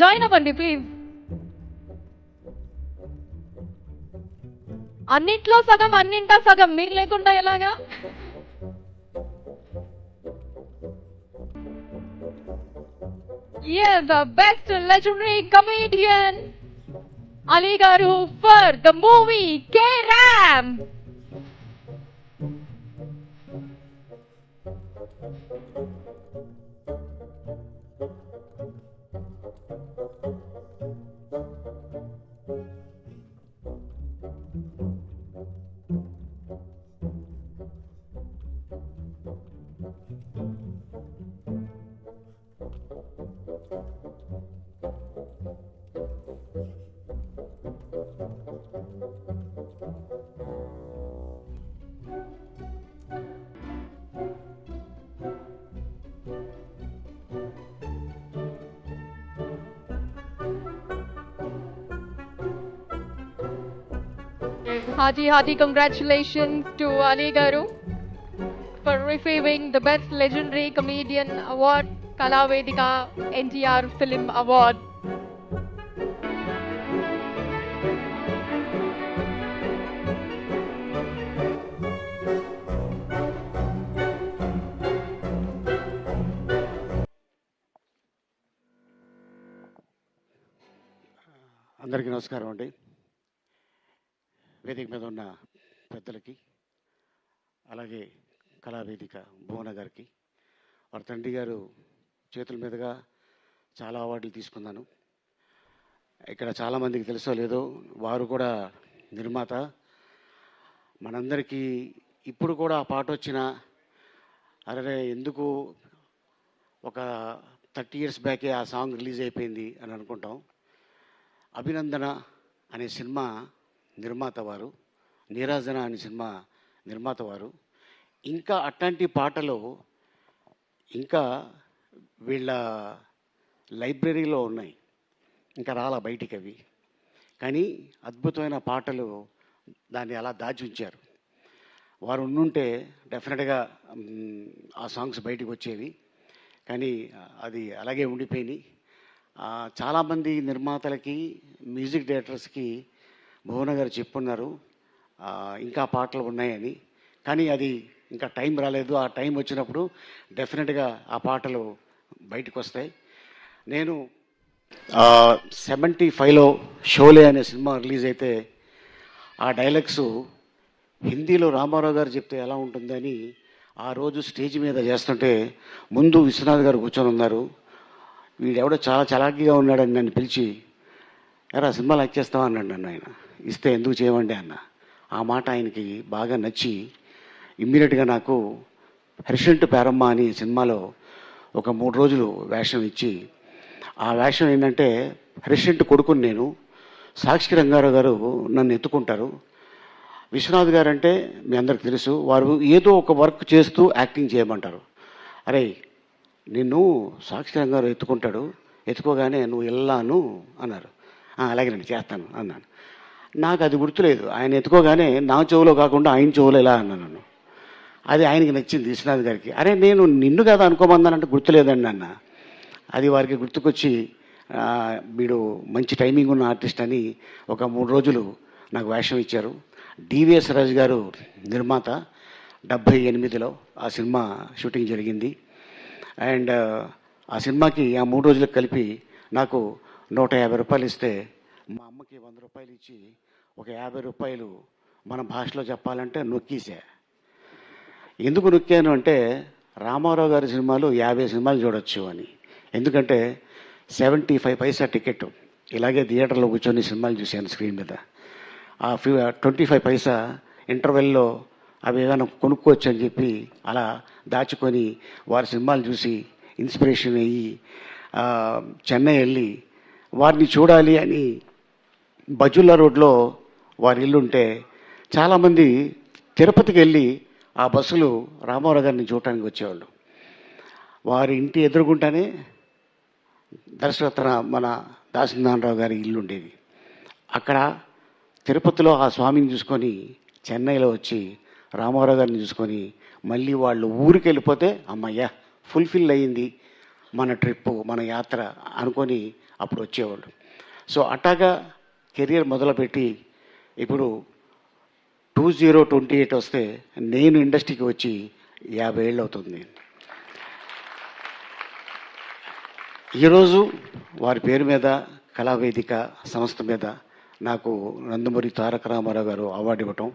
Join అవ్వండి please. అన్నింట్లో సగం అన్నింటా సగం మీరు లేకుండా ఎలాగా? Yeah, the best legendary comedian Ali Garu for the movie K-Ram. Hearty congratulations to Ali Garu for receiving the Best Legendary Comedian Award, Kala Vedika NTR Film Award. అందరికీ నమస్కారం అండి. వేదిక మీద ఉన్న పెద్దలకి, అలాగే కళావేదిక భువన గారికి, వారి తండ్రి గారు చేతుల మీదుగా చాలా అవార్డులు తీసుకున్నాను. ఇక్కడ చాలామందికి తెలుసో లేదో, వారు కూడా నిర్మాత. మనందరికీ ఇప్పుడు కూడా ఆ పాట వచ్చిన అరే ఎందుకు ఒక 30 years బ్యాకే ఆ సాంగ్ రిలీజ్ అయిపోయింది అని అనుకుంటాం. అభినందన అనే సినిమా నిర్మాత వారు, నీరాజన అనే సినిమా నిర్మాత వారు. ఇంకా అట్లాంటి పాటలు ఇంకా వీళ్ళ లైబ్రరీలో ఉన్నాయి, ఇంకా రాలా బయటికి అవి. కానీ అద్భుతమైన పాటలు దాన్ని అలా దాచి ఉంచారు. వారు ఉండుంటే డెఫినెట్గా ఆ సాంగ్స్ బయటకు వచ్చేవి. కానీ అది అలాగే ఉండిపోయినాయి. చాలామంది నిర్మాతలకి, మ్యూజిక్ డైరెక్టర్స్కి భువన గారు చెప్పున్నారు ఇంకా పాటలు ఉన్నాయని. కానీ అది ఇంకా టైం రాలేదు. ఆ టైం వచ్చినప్పుడు డెఫినెట్గా ఆ పాటలు బయటకు వస్తాయి. నేను 75లో షోలే అనే సినిమా రిలీజ్ అయితే ఆ డైలాగ్స్ హిందీలో రామారావు గారు చెప్తే ఎలా ఉంటుందని ఆ రోజు స్టేజ్ మీద చేస్తుంటే ముందు విశ్వనాథ్ గారు కూర్చొని ఉన్నారు. వీడెవడో చాలా చలాకీగా ఉన్నాడని నన్ను పిలిచి, ఎరా సినిమా లైక్ చేస్తావా అన్నాడు నన్ను. ఆయన ఇస్తే ఎందుకు చేయమండి అన్న. ఆ మాట ఆయనకి బాగా నచ్చి ఇమ్మీడియట్గా నాకు హరిషంటు పేరమ్మ అని సినిమాలో ఒక 3 రోజులు వేషం ఇచ్చి, ఆ వేషం ఏంటంటే హరిషంటు కొడుకుని నేను, సాక్షి రంగారావు గారు నన్ను ఎత్తుకుంటారు. విశ్వనాథ్ గారు అంటే మీ అందరికి తెలుసు, వారు ఏదో ఒక వర్క్ చేస్తూ యాక్టింగ్ చేయమంటారు. అరే నిన్ను సాక్షి రంగారావు ఎత్తుకుంటాడు, ఎత్తుకోగానే నువ్వు వెళ్ళాను అన్నారు. అలాగే నేను చేస్తాను అన్నాను. నాకు అది గుర్తులేదు. ఆయన ఎత్తుకోగానే నా చెవులో కాకుండా ఆయన చెవులో ఎలా అన్నాను. అది ఆయనకి నచ్చింది విశ్వనాథ్ గారికి. అరే నేను నిన్ను కదా అనుకోమన్నానంటే గుర్తులేదండి అన్న. అది వారికి గుర్తుకొచ్చి వీడు మంచి టైమింగ్ ఉన్న ఆర్టిస్ట్ అని ఒక 3 రోజులు నాకు వేషం ఇచ్చారు. డివిఎస్ రాజు గారు నిర్మాత. 78లో ఆ సినిమా షూటింగ్ జరిగింది. అండ్ ఆ సినిమాకి ఆ 3 రోజులకు కలిపి నాకు 150 రూపాయలు ఇస్తే, మా అమ్మకి 100 రూపాయలు ఇచ్చి ఒక 50 రూపాయలు మన భాషలో చెప్పాలంటే నొక్కేసా. ఎందుకు నొక్కాను అంటే రామారావు గారి సినిమాలు 50 సినిమాలు చూడొచ్చు అని. ఎందుకంటే 75 పైసా టికెట్. ఇలాగే థియేటర్లో కూర్చొని సినిమాలు చూశాను స్క్రీన్ మీద. ఆ 25 పైసా ఇంటర్వెల్లో అవి ఏమైనా కొనుక్కోవచ్చు అని చెప్పి అలా దాచుకొని వారి సినిమాలు చూసి ఇన్స్పిరేషన్ అయ్యి చెన్నై వెళ్ళి వారిని చూడాలి అని బజుల్లా రోడ్లో వారి ఇల్లు ఉంటే చాలామంది తిరుపతికి వెళ్ళి ఆ బస్సులు రామారావు గారిని చూడటానికి వచ్చేవాళ్ళు. వారి ఇంటి ఎదురుగుంటానే దర్శరత్న మన దాసనారాయణరావు గారి ఇల్లు ఉండేది. అక్కడ తిరుపతిలో ఆ స్వామిని చూసుకొని చెన్నైలో వచ్చి రామారావు గారిని చూసుకొని మళ్ళీ వాళ్ళు ఊరికి వెళ్ళిపోతే అమ్మయ్య ఫుల్ఫిల్ అయ్యింది మన ట్రిప్పు, మన యాత్ర అనుకొని అప్పుడు వచ్చేవాళ్ళు. సో అట్టాగా కెరియర్ మొదలుపెట్టి ఇప్పుడు 2028 వస్తే నేను ఇండస్ట్రీకి వచ్చి 50 ఏళ్ళు అవుతుంది. ఈరోజు వారి పేరు మీద కళావేదిక సంస్థ మీద నాకు నందమూరి తారక రామారావు గారు అవార్డు ఇవ్వటం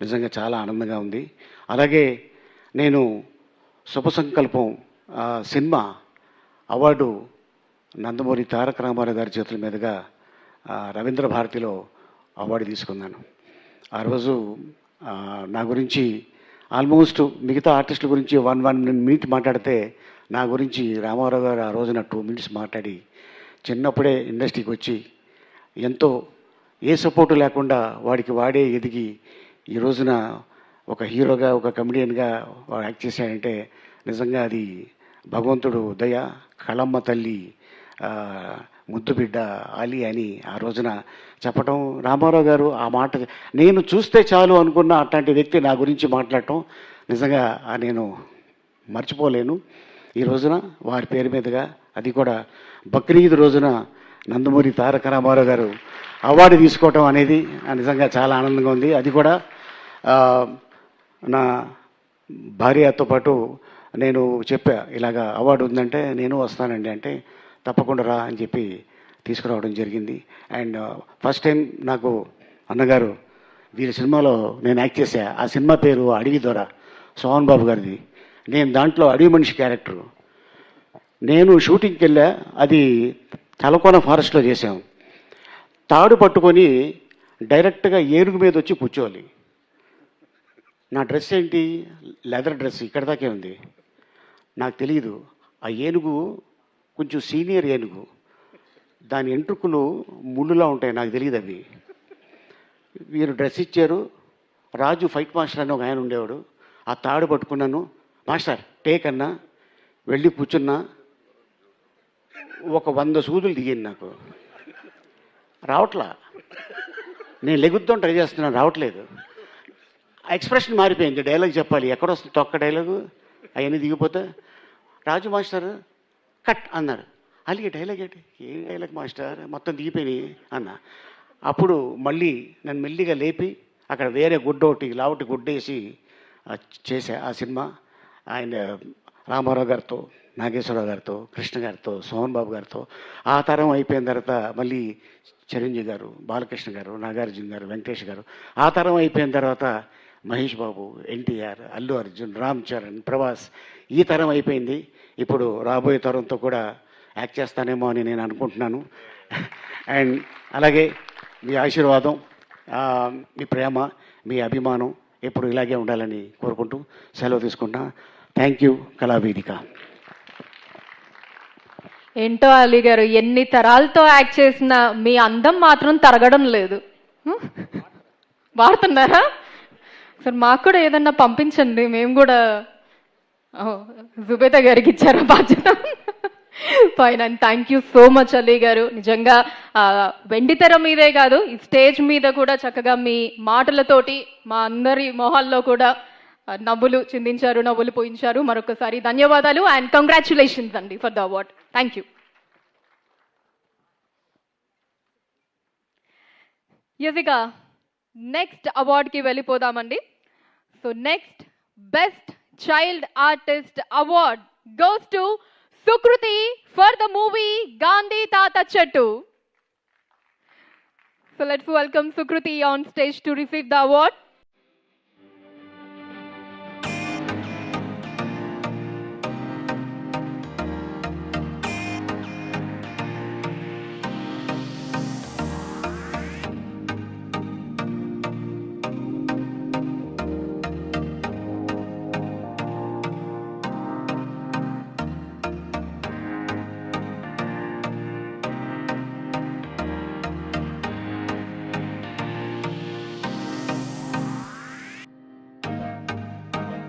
నిజంగా చాలా ఆనందంగా ఉంది. అలాగే నేను శుభ సంకల్పం సినిమా అవార్డు నందమూరి తారక రామారావు గారి చేతుల మీదుగా రవీంద్ర భారతిలో అవార్డు తీసుకున్నాను. ఆ రోజు నా గురించి ఆల్మోస్ట్ మిగతా ఆర్టిస్టుల గురించి 1 మినిట్ మాట్లాడితే నా గురించి రామారావు గారు ఆ రోజున 2 మినిట్స్ మాట్లాడి చిన్నప్పుడే ఇండస్ట్రీకి వచ్చి ఎంతో ఏ సపోర్టు లేకుండా వాడికి వాడే ఎదిగి ఈ రోజున ఒక హీరోగా ఒక కమెడియన్గా వాడు యాక్ట్ చేశాడంటే నిజంగా అది భగవంతుడు దయ, కళమ్మ తల్లి ముద్దు బిడ్డ ఆలి అని ఆ రోజున చెప్పటం, రామారావు గారు ఆ మాట నేను చూస్తే చాలు అనుకున్న అట్లాంటి వ్యక్తి నా గురించి మాట్లాడటం నిజంగా నేను మర్చిపోలేను. ఈ రోజున వారి పేరు మీదుగా అది కూడా బక్రీద్ రోజున నందమూరి తారక రామారావు గారు అవార్డు తీసుకోవటం అనేది నిజంగా చాలా ఆనందంగా ఉంది. అది కూడా నా భార్యతో పాటు నేను చెప్పా, ఇలాగా అవార్డు ఉందంటే నేను వస్తానండి అంటే తప్పకుండా రా అని చెప్పి తీసుకురావడం జరిగింది. అండ్ ఫస్ట్ టైం నాకు అన్నగారు వీరి సినిమాలో నేను యాక్ట్ చేశా. ఆ సినిమా పేరు అడవి దొర, సోహన్ బాబు గారిది. నేను దాంట్లో అడవి మనిషి క్యారెక్టరు. నేను షూటింగ్కి వెళ్ళా, అది తలకోన ఫారెస్ట్లో చేశాం. తాడు పట్టుకొని డైరెక్ట్గా ఏనుగు మీద వచ్చి కూర్చోవాలి. నా డ్రెస్ ఏంటి, లెదర్ డ్రెస్ ఇక్కడ దాకే ఉంది. నాకు తెలియదు, ఆ ఏనుగు కొంచెం సీనియర్ ఏనుగు, దాని ఎంట్రుకులు ముళ్ళులా ఉంటాయి, నాకు తెలియదు అవి. వీరు డ్రెస్ ఇచ్చారు. రాజు ఫైట్ మాస్టర్ అని ఒక ఆయన ఉండేవాడు. ఆ తాడు పట్టుకున్నాను, మాస్టర్ టేక్ అన్నా, వెళ్ళి కూర్చున్నా. ఒక 100 సూదులు దిగింది నాకు, రావట్లా. నేను లెగుద్దాం ట్రై చేస్తున్నాను, రావట్లేదు. ఎక్స్ప్రెషన్ మారిపోయింది. డైలాగ్ చెప్పాలి, ఎక్కడొస్తుంది తొక్క డైలాగు, అవన్నీ దిగిపోతే రాజు మాస్టర్ కట్ అన్నారు. అలాగే డైలాగ్ ఏంటి, ఏ డైలాగ్ మాస్టర్, మొత్తం దిగిపోయినాయి అన్న. అప్పుడు మళ్ళీ నన్ను మెల్లిగా లేపి అక్కడ వేరే గుడ్డ ఒకటి లావుటి గుడ్డేసి చేశా ఆ సినిమా. ఆయన రామారావు గారితో, నాగేశ్వరరావు గారితో, కృష్ణ గారితో, సోహన్ బాబు గారితో. ఆ తరం అయిపోయిన తర్వాత మళ్ళీ చిరంజీవి గారు, బాలకృష్ణ గారు, నాగార్జున గారు, వెంకటేష్ గారు. ఆ తరం అయిపోయిన తర్వాత మహేష్ బాబు, ఎన్టీఆర్, అల్లు అర్జున్, రామ్ చరణ్, ప్రభాస్. ఈ తరం అయిపోయింది. ఇప్పుడు రాబోయే తరంతో కూడా యాక్ట్ చేస్తానేమో అని నేను అనుకుంటున్నాను. అండ్ అలాగే మీ ఆశీర్వాదం, మీ ప్రేమ, మీ అభిమానం ఎప్పుడు ఇలాగే ఉండాలని కోరుకుంటూ సెలవు తీసుకుంటా. Thank you Kalavedika. ఏంటో అలీ గారు, ఎన్ని తరాలతో యాక్ట్ చేసినా మీ అందం మాత్రం తరగడం లేదు. వాడుతున్నారా సార్? మాకు కూడా ఏదన్నా పంపించండి, మేము కూడా జుబేదా గారికి ఇచ్చారా బాధ్యత? Fine. And thank you so much Ali గారు. నిజంగా వెండితెర మీదే కాదు, ఈ స్టేజ్ మీద కూడా చక్కగా మీ మాటలతోటి మా అందరి మొహాల్లో కూడా నవ్వులు చిందించారు, నవ్వులు పోయించారు. మరొకసారి ధన్యవాదాలు అండ్ కంగ్రాచులేషన్స్ అండి for the award. Thank you. ఇక నెక్స్ట్ అవార్డ్కి వెళ్ళిపోదామండి. So next best child artist award goes to Sukruti for the movie Gandhi Tata Chettu. So let's welcome Sukruti on stage to receive the award.